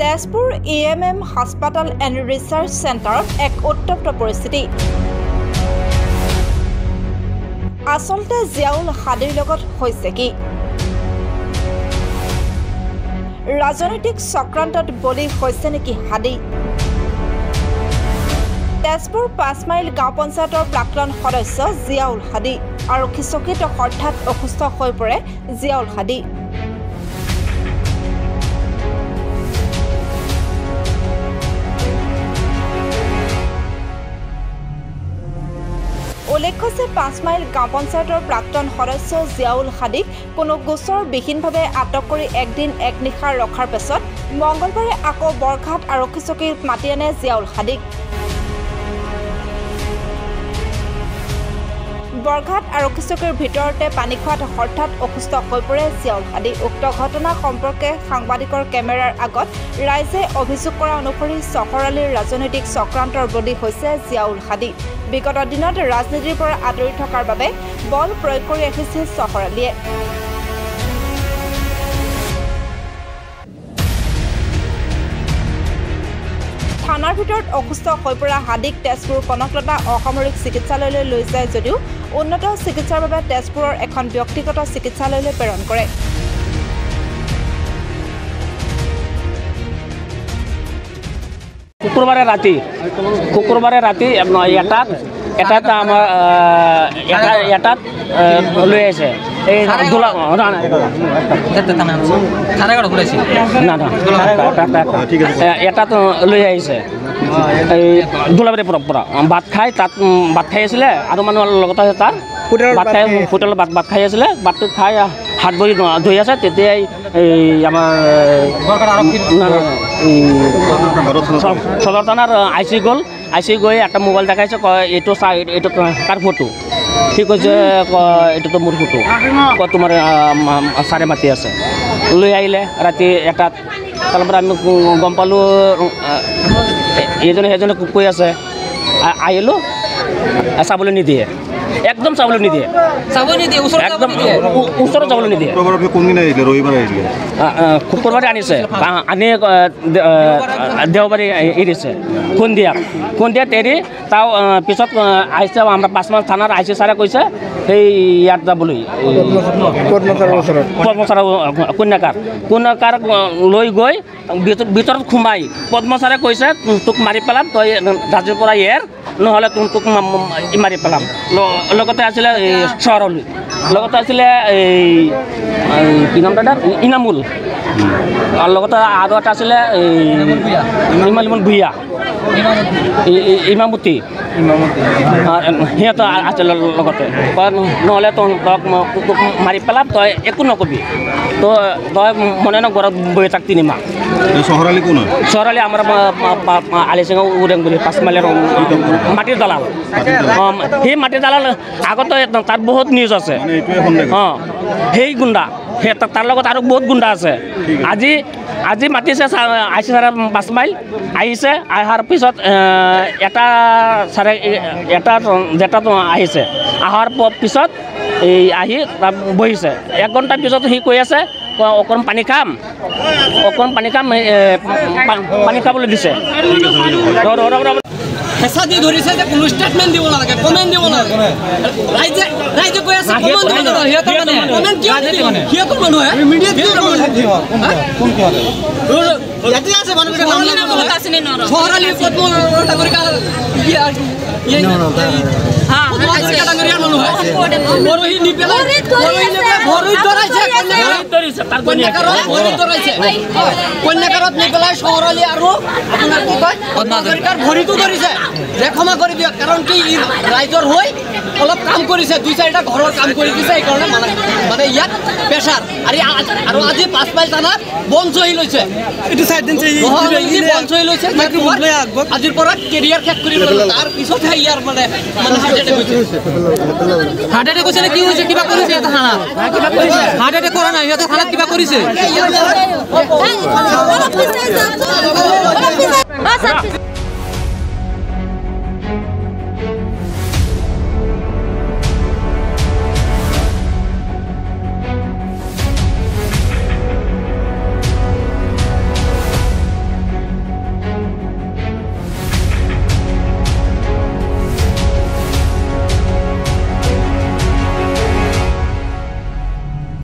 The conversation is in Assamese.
তেজপুৰ EMM হাস্পাতাল এণ্ড ৰিচাৰ্চ চেণ্টাৰত এক উত্তপ্ত পৰিস্থিতি। আচলতে জিয়াউল হাদিৰ লগত হৈছে কি? ৰাজনৈতিক চক্ৰান্তত বলি হৈছে নেকি হাদি? তেজপুৰ ৫ মাইল গাঁও পঞ্চায়তৰ প্ৰাক্তন সদস্য জিয়াউল হাদি আৰক্ষী চকীত হঠাৎ অসুস্থ হৈ পৰে জিয়াউল হাদি। উল্লেখ্য যে ৫ মাইল গাঁও পঞ্চায়তৰ প্ৰাক্তন সদস্য জিয়াউল হাদিক কোনো গোচৰ বিহীনভাৱে আটক কৰি একদিন এক নিশা ৰখাৰ পাছত মঙলবাৰে আকৌ বৰঘাট আৰক্ষী চকীত মাতি আনে জিয়াউল হাদিক। বৰঘাট আৰক্ষী চকীৰ ভিতৰতে পানী খোৱাত হঠাৎ অসুস্থ হৈ পৰে জিয়াউল হাদি। উক্ত ঘটনা সম্পৰ্কে সাংবাদিকৰ কেমেৰাৰ আগত ৰাইজে অভিযোগ কৰা অনুসৰি চহৰালীৰ ৰাজনৈতিক চক্ৰান্তৰ বলি হৈছে জিয়াউল হাদি। বিগত দিনত ৰাজনীতিৰ পৰা আঁতৰি থকাৰ বাবে বল প্ৰয়োগ কৰি আহিছে চহৰালীয়ে। থানাৰ ভিতৰত অসুস্থ হৈ পৰা হাদিক তেজপুৰ কনকলতা অসামৰিক চিকিৎসালয়লৈ লৈ যায় যদিও উন্নত চিকিৎসাৰ বাবে তেজপুৰৰ এখন ব্যক্তিগত চিকিৎসালয়লৈ প্ৰেৰণ কৰে। শুক্ৰবাৰে ৰাতি এটাত আমাৰ এটাত লৈ আহিছে এই এটাত লৈ আহিছে এই দোলাবাৰী পৰা ভাত খাই আছিলে আৰু মানুহৰ লগত আছে তাৰ ভাত খাই হোটেলত ভাত খাই আছিলে। ভাতটো খাই হাত ভৰি ধুই আছে তেতিয়াই এই আমাৰ সদৰ থানাৰ আই চি গৈ এটা মোবাইল দেখাইছে, কয় এইটো এইটো তাৰ ফটো। ঠিক কৈছে, এইটোতো মোৰ ফটো, তোমাৰ ছাৰে মাতি আছে। লৈ আহিলে ৰাতি এটাত। তাৰপৰা আমি গম পালোঁ এইজনে সেইজনে কৈ আছে। আহিলোঁ, চাবলৈ নিদিয়ে, একদম চাবলৈ নিদিয়ে, একদম ওচৰত যাবলৈ নিদিয়ে। শুক্ৰবাৰে আনিছে, আনি দেওবাৰে এৰিছে সন্ধিয়াত এৰি তাৰ পিছত আহিছে আমাৰ ৫ মাইল থানাৰ আই চি ছাৰে কৈছে সেই ইয়াত যাবলৈ পদ্মচাৰ কন্যাকাৰ লৈ গৈ ভিতৰত সোমাই পদ্মচাৰে কৈছে তোক মাৰি পেলাম, তই ৰাজ্যৰ পৰা এৰ, নহ'লে তোক মাৰি পেলাম। লগতে আছিলে চহৰলৈ, লগতে আছিলে এই কি নাম দাদা ইনামুল, আৰু লগতে আৰু এটা আছিলে ইমামুল ভূঞা, ইমামতি সিহঁতৰ আছিলে লগতে। নহ'লে তোক মাৰি পেলাম, তই একো নকবি, তই মনে ন ঘৰত বহি থাক 3 মাহ। চহৰালি আমাৰ আলিচিঙা উৰেং বুলি ৫ মাইলৰ মাটিৰ দালাল। সেই মাটিৰ দালাল আগতে তাত বহুত নিউজ আছে। সেই গুণ্ডা তাৰ লগত আৰু বহুত গুণ্ডা আছে। আজি মাতিছে আই চি ছাৰে ৫ মাইল আহিছে। অহাৰ পিছত এটা জেটাটো আহিছে। অহাৰ পিছত এই আহি তাত বহিছে। 1 ঘণ্টাৰ পিছত সি কৈ আছে অকণ পানী খাম, পানী খাবলৈ দিছে। হেঁচা দি ধৰিছে যে কোনো ষ্টেটমেণ্ট দিব নালাগে, কমেণ্ট দিব নালাগে। ৰাইজে কৈ আছে কমেণ্ট দিব নালাগে। কমেণ্ট কিয় নিদিব? সিহঁতৰ মানুহে চহৰালি কন্যাকাৰত নি পেলাই চহৰালি আৰু আপোনাৰ কি কয় ভৰিটো ধৰিছে যে ক্ষমা কৰি দিয়ক, কাৰণ কি ৰাইজৰ হৈ অলপ কাম কৰিছে, 2-4টা ঘৰৰ কাম কৰি দিছে। সেইকাৰণে মানে ইয়াত প্ৰেছাৰ আৰু আজি 5 মাইল থানাত বন্ধ চহি লৈছে। আজিৰ পৰা কেৰিয়াৰ শেষ কৰিব। তাৰ পিছতহে ইয়াৰ মানে হাৰ্ট এটেক হৈছে নে কি হৈছে? কিবা কৰিছে থানাত? হাৰ্ট এটেক কৰা নাই, সিহঁতে থানাত কিবা কৰিছে।